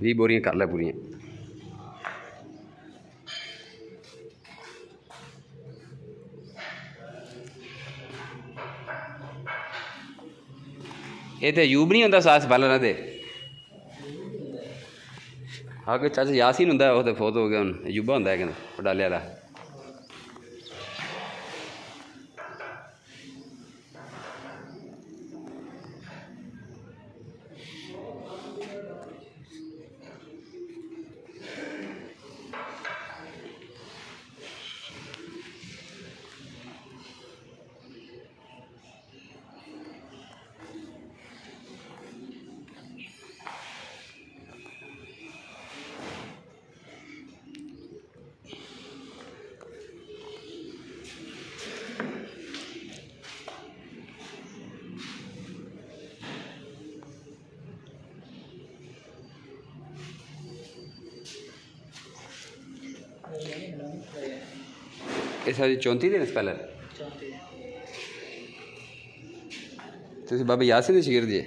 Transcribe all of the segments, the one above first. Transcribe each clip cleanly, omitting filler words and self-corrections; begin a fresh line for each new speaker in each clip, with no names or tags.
20 बोरियां कर लै पूरियां। ये तो यूब नहीं होंदा सास पैह्लें ना ते हाँ कि चाचा यासीन होंदा ओह् ते फोत हो गया हूँ यूबा होंदा है कहते बडाले वाला। इस 34 दिन पहले तुम बाबा यासीन दे शागिर्द जे?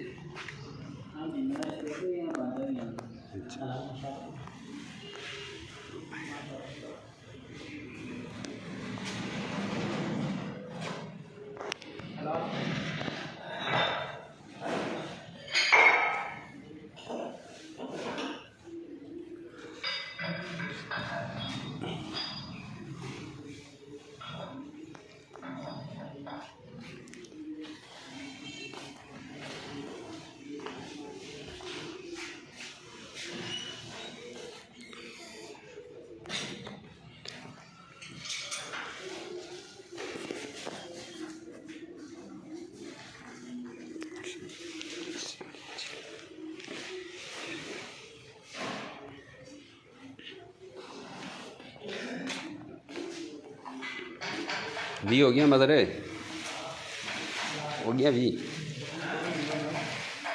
भी हो गया मदर हो गया भी।